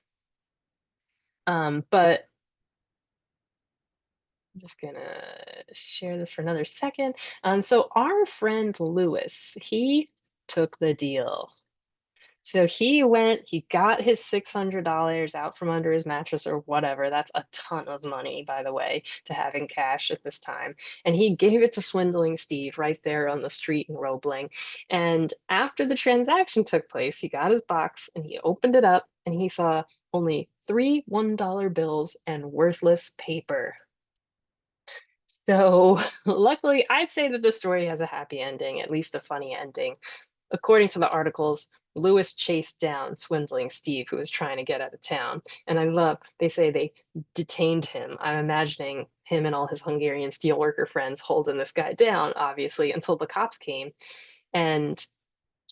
But I'm just gonna share this for another second. So our friend Lewis, he took the deal. So he went, he got his $600 out from under his mattress or whatever. That's a ton of money, by the way, to have in cash at this time. And he gave it to Swindling Steve right there on the street in Roebling. And after the transaction took place, he got his box and he opened it up and he saw only three $1 bills and worthless paper. So luckily, I'd say that the story has a happy ending, at least a funny ending. According to the articles, Lewis chased down Swindling Steve, who was trying to get out of town. And they say they detained him. I'm imagining him and all his Hungarian steelworker friends holding this guy down, obviously, until the cops came. And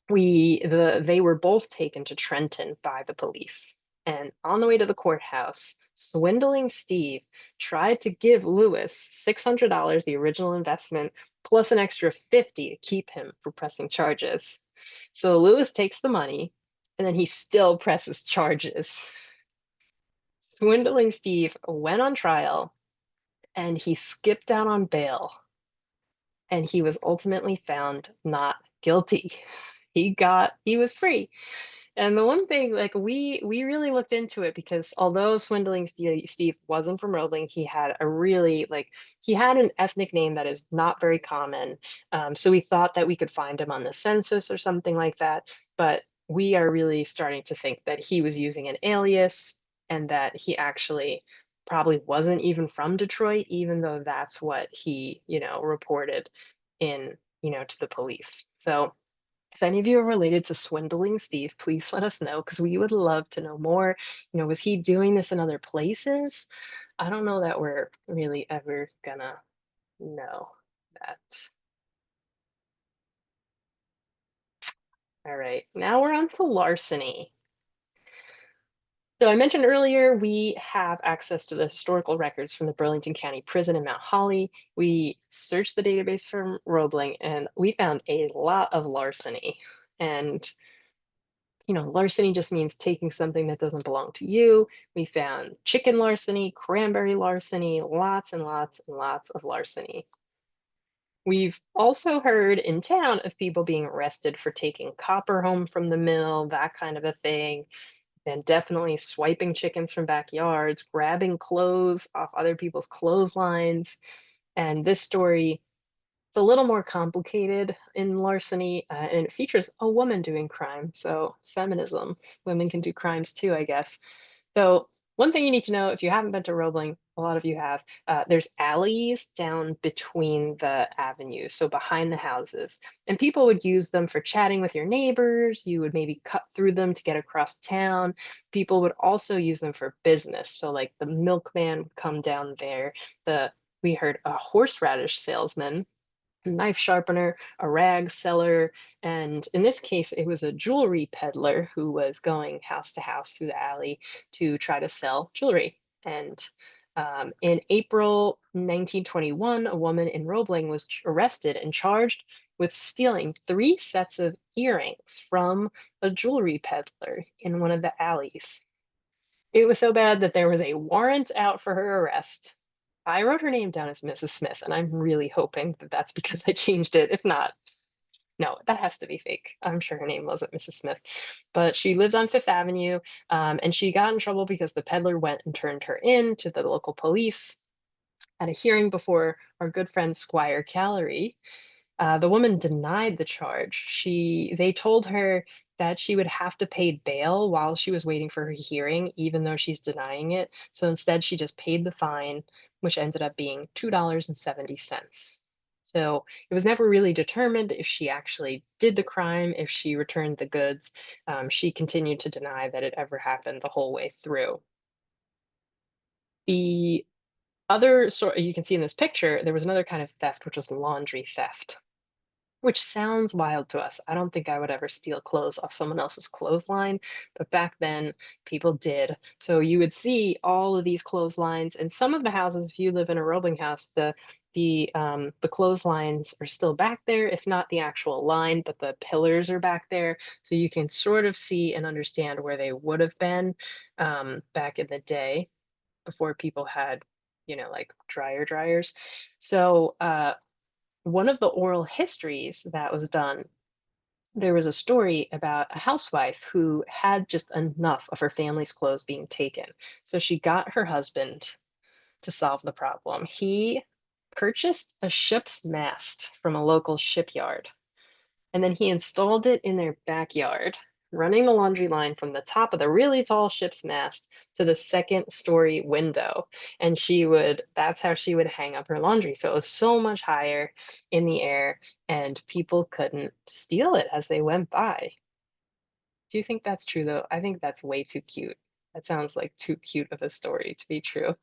they were both taken to Trenton by the police. And on the way to the courthouse, Swindling Steve tried to give Lewis $600, the original investment, plus an extra 50 to keep him from pressing charges. So Lewis takes the money and then he still presses charges. Swindling Steve went on trial and he skipped out on bail. and he was ultimately found not guilty. He was free. And the one thing, like we really looked into it because although Swindling Steve wasn't from Roebling, he had a really he had an ethnic name that is not very common. So we thought that we could find him on the census or something like that. But we are really starting to think that he was using an alias and that he actually probably wasn't even from Detroit, even though that's what he, reported in, to the police. So if any of you are related to Swindling Steve, please let us know because we would love to know more. Was he doing this in other places? I don't know that we're really ever gonna know that. All right, now we're on to larceny. So I mentioned earlier we have access to the historical records from the Burlington County Prison in Mount Holly. We searched the database from Roebling and we found a lot of larceny. And larceny just means taking something that doesn't belong to you. We found chicken larceny, cranberry larceny, lots and lots and lots of larceny. We've also heard in town of people being arrested for taking copper home from the mill, that kind of a thing, and definitely swiping chickens from backyards, grabbing clothes off other people's clotheslines. And this story, it's a little more complicated in larceny, and it features a woman doing crime. So feminism, women can do crimes too, I guess. So one thing you need to know if you haven't been to Roebling, a lot of you have, there's alleys down between the avenues, so behind the houses. And people would use them for chatting with your neighbors. You would maybe cut through them to get across town. People would also use them for business. So like the milkman would come down there. We heard a horseradish salesman, knife sharpener, a rag seller, and in this case, it was a jewelry peddler who was going house to house through the alley to try to sell jewelry. And in April 1921, a woman in Roebling was arrested and charged with stealing 3 sets of earrings from a jewelry peddler in one of the alleys. It was so bad that there was a warrant out for her arrest. I wrote her name down as Mrs. Smith, and I'm really hoping that that's because I changed it. If not, no, that has to be fake. I'm sure her name wasn't Mrs. Smith. But she lived on Fifth Avenue, and she got in trouble because the peddler went and turned her in to the local police at a hearing before our good friend Squire Callery. The woman denied the charge. They told her that she would have to pay bail while she was waiting for her hearing, even though she's denying it. So instead, she just paid the fine, which ended up being $2.70. So it was never really determined if she actually did the crime, if she returned the goods. She continued to deny that it ever happened the whole way through. The other sort you can see in this picture, there was another kind of theft, which was laundry theft. Which sounds wild to us. I don't think I would ever steal clothes off someone else's clothesline, but back then people did. So you would see all of these clotheslines in some of the houses. If you live in a Roebling house, the clotheslines are still back there, if not the actual line, but the pillars are back there. So you can sort of see and understand where they would have been back in the day before people had, like dryers. So one of the oral histories that was done, there was a story about a housewife who had just enough of her family's clothes being taken. So she got her husband to solve the problem. He purchased a ship's mast from a local shipyard, and then he installed it in their backyard, running the laundry line from the top of the really tall ship's mast to the second story window. And that's how she would hang up her laundry. So it was so much higher in the air, and people couldn't steal it as they went by. Do you think that's true, though? I think that's way too cute. That sounds like too cute of a story to be true.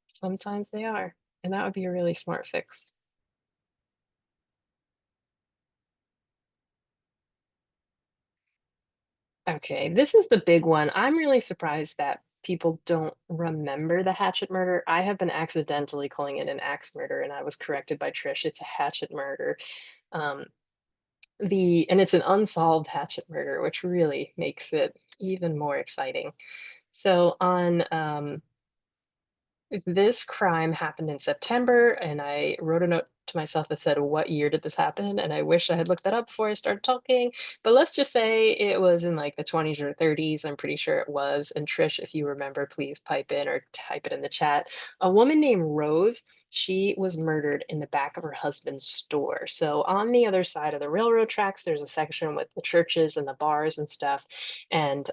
Sometimes they are, and that would be a really smart fix. Okay, this is the big one. I'm really surprised that people don't remember the hatchet murder. I have been accidentally calling it an axe murder, and I was corrected by Trish. It's a hatchet murder. Um, and it's an unsolved hatchet murder, which really makes it even more exciting. So on this crime happened in September, and I wrote a note to myself that said, "What year did this happen?" And I wish I had looked that up before I started talking. But let's just say it was in like the 20s or 30s. I'm pretty sure it was. And Trish, if you remember, please pipe in or type it in the chat. A woman named Rose, she was murdered in the back of her husband's store. So on the other side of the railroad tracks, there's a section with the churches and the bars and stuff. And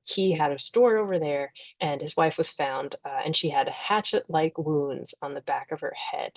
he had a store over there, and his wife was found, and she had hatchet-like wounds on the back of her head.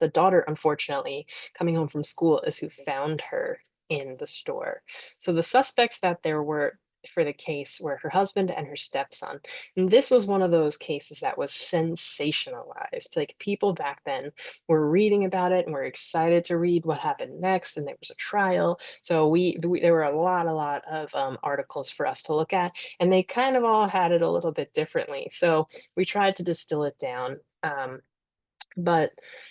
The daughter, unfortunately, coming home from school, is who found her in the store. So the suspects that there were for the case were her husband and her stepson. And this was one of those cases that was sensationalized. Like people back then were reading about it and were excited to read what happened next. And there was a trial. So there were a lot of articles for us to look at, and they kind of all had it a little bit differently. So we tried to distill it down. But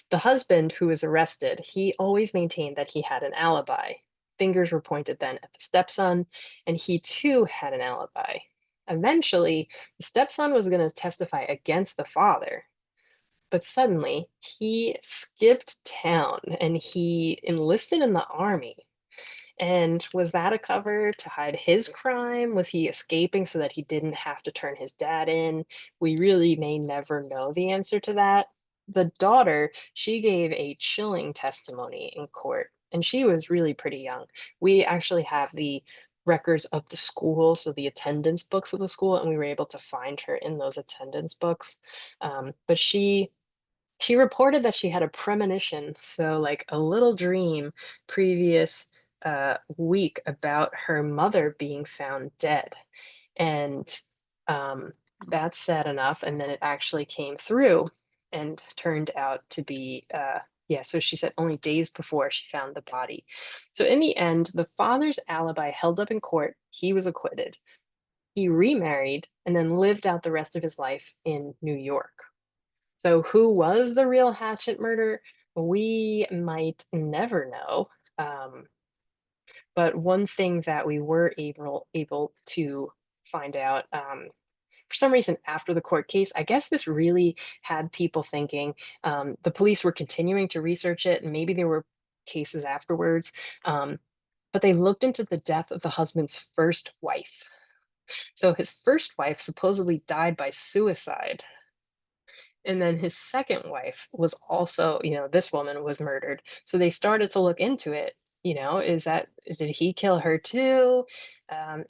the husband who was arrested, he always maintained that he had an alibi. Fingers were pointed then at the stepson, and he too had an alibi. Eventually, the stepson was going to testify against the father, but suddenly he skipped town and he enlisted in the army. And was that a cover to hide his crime? Was he escaping so that he didn't have to turn his dad in? We really may never know the answer to that. The daughter, she gave a chilling testimony in court, and she was really pretty young. We actually have the records of the school, so the attendance books of the school, and we were able to find her in those attendance books. But she reported that she had a premonition, so like a little dream previous week about her mother being found dead. And um, that's sad enough. And then it actually came through and turned out to be, yeah, so she said only days before she found the body. So in the end, the father's alibi held up in court. He was acquitted. He remarried and then lived out the rest of his life in New York. So who was the real hatchet murderer? We might never know. Um, but one thing that we were able to find out, for some reason after the court case, I guess this really had people thinking. The police were continuing to research it, and maybe there were cases afterwards. But they looked into the death of the husband's first wife. So his first wife supposedly died by suicide. And then his second wife was also, this woman was murdered. So they started to look into it. Did he kill her too?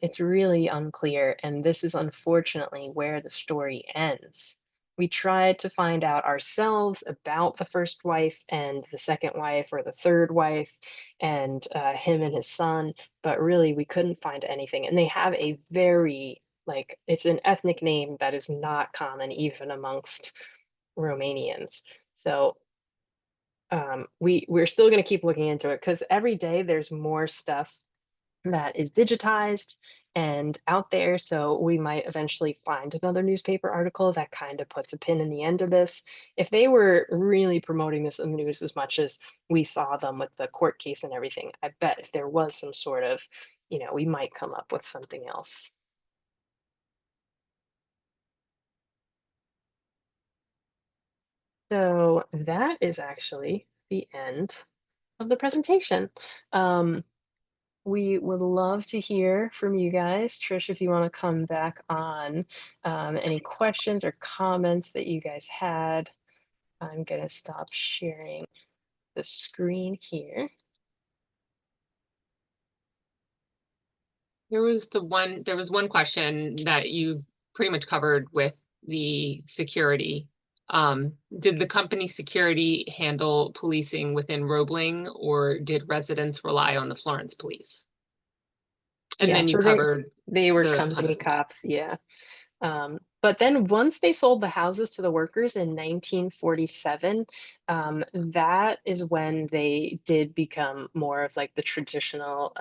It's really unclear. And this is unfortunately where the story ends. We tried to find out ourselves about the first wife and the second wife or the third wife and him and his son, but really we couldn't find anything. And they have a very, like, it's an ethnic name that is not common even amongst Romanians. So we're still going to keep looking into it because every day there's more stuff that is digitized and out there. So we might eventually find another newspaper article that kind of puts a pin in the end of this. If they were really promoting this in the news as much as we saw them with the court case and everything, I bet if there was some sort of, we might come up with something else. So that is actually the end of the presentation. Um, we would love to hear from you guys. Trish, if you want to come back on, any questions or comments that you guys had. I'm going to stop sharing the screen here. There was one question that you pretty much covered with the security. Did the company security handle policing within Roebling, or did residents rely on the Florence police? And Yeah, then you so covered they were the company husband. cops, yeah. But then once they sold the houses to the workers in 1947, that is when they did become more of like the traditional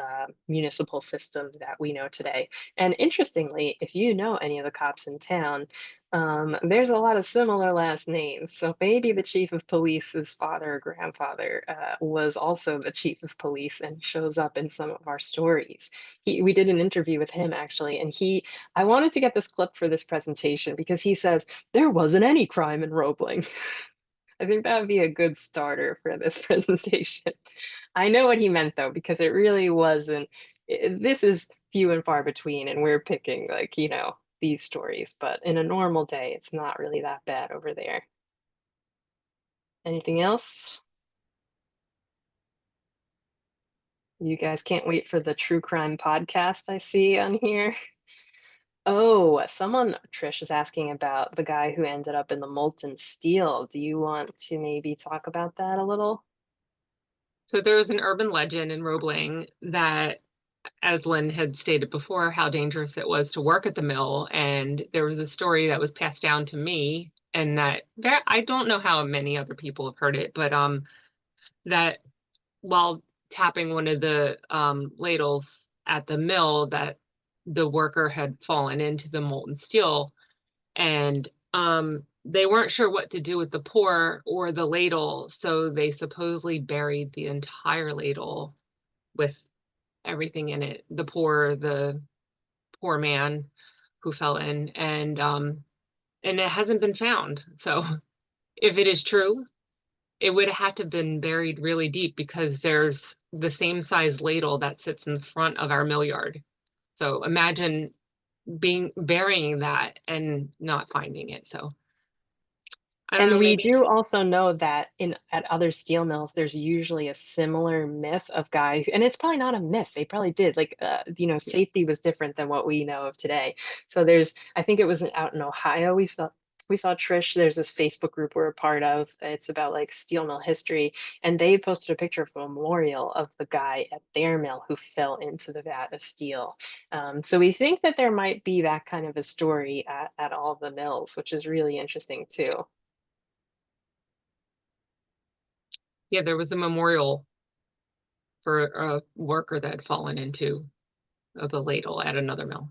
municipal system that we know today. And interestingly, if you know any of the cops in town, there's a lot of similar last names. So maybe the chief of police's father or grandfather was also the chief of police and shows up in some of our stories. We did an interview with him actually, and I wanted to get this clip for this presentation because he says, there wasn't any crime in Roebling. I think that would be a good starter for this presentation. I know what he meant though, because it really wasn't, this is few and far between, and we're picking like, these stories, but in a normal day, it's not really that bad over there. Anything else? You guys can't wait for the true crime podcast I see on here. Oh, someone, Trish, is asking about the guy who ended up in the molten steel. Do you want to maybe talk about that a little? So there was an urban legend in Roebling that, as Lynn had stated before, how dangerous it was to work at the mill. And there was a story that was passed down to me, and that I don't know how many other people have heard it, but that while tapping one of the ladles at the mill, that the worker had fallen into the molten steel, and they weren't sure what to do with the pour or the ladle, so they supposedly buried the entire ladle with everything in it. The poor man who fell in, and it hasn't been found. So if it is true, it would have had to have been buried really deep, because there's the same size ladle that sits in the front of our mill yard. So imagine being burying that and not finding it. So I don't And know, we maybe. do also know that in at other steel mills, there's usually a similar myth of and it's probably not a myth. They probably did like, Yeah. safety was different than what we know of today. So I think it was out in Ohio. We saw Trish. There's this Facebook group we're a part of. It's about like steel mill history, and they posted a picture of a memorial of the guy at their mill who fell into the vat of steel. So we think that there might be that kind of a story at all the mills, which is really interesting too. Yeah, there was a memorial for a worker that had fallen into the ladle at another mill.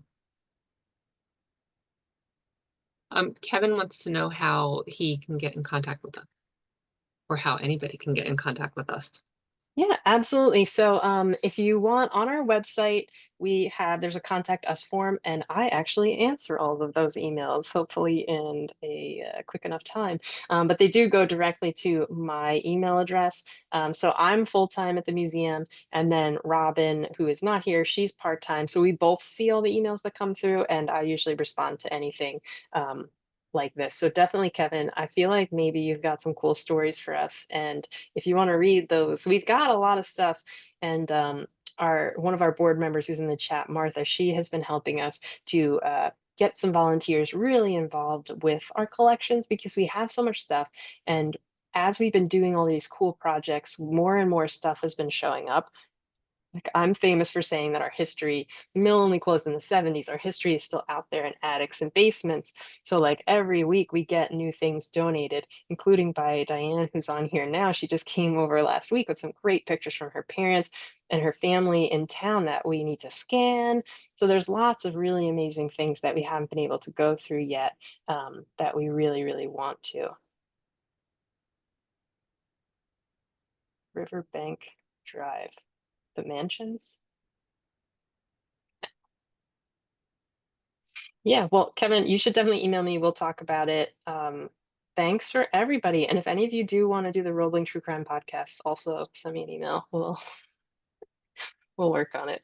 Kevin wants to know how he can get in contact with us, or how anybody can get in contact with us. Yeah, absolutely. So if you want, on our website, there's a contact us form, and I actually answer all of those emails, hopefully in a quick enough time. But they do go directly to my email address. So I'm full-time at the museum, and then Robin, who is not here, she's part-time. So we both see all the emails that come through, and I usually respond to anything like this. So definitely, Kevin, I feel like maybe you've got some cool stories for us. And if you want to read those, we've got a lot of stuff. And our one of our board members who's in the chat, Martha, she has been helping us to get some volunteers really involved with our collections, because we have so much stuff. And as we've been doing all these cool projects, more and more stuff has been showing up. Like, I'm famous for saying that our history, the mill only closed in the 70s. Our history is still out there in attics and basements. So like every week we get new things donated, including by Diane, who's on here now. She just came over last week with some great pictures from her parents and her family in town that we need to scan. So there's lots of really amazing things that we haven't been able to go through yet, that we really, really want to. Riverbank Drive, the mansions. Yeah, well, Kevin, you should definitely email me. We'll talk about it. Thanks for everybody. And if any of you do want to do the Roebling True Crime podcast, also send me an email. We'll work on it.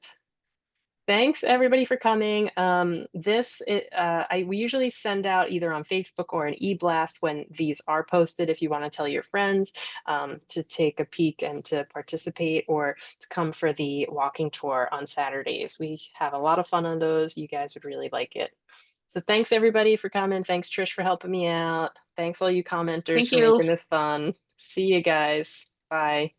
Thanks everybody for coming. We usually send out either on Facebook or an e-blast when these are posted. If you want to tell your friends to take a peek and to participate, or to come for the walking tour on Saturdays. We have a lot of fun on those. You guys would really like it. So thanks everybody for coming. Thanks Trish for helping me out. Thanks all you commenters Thank for you. making this fun. See you guys. Bye.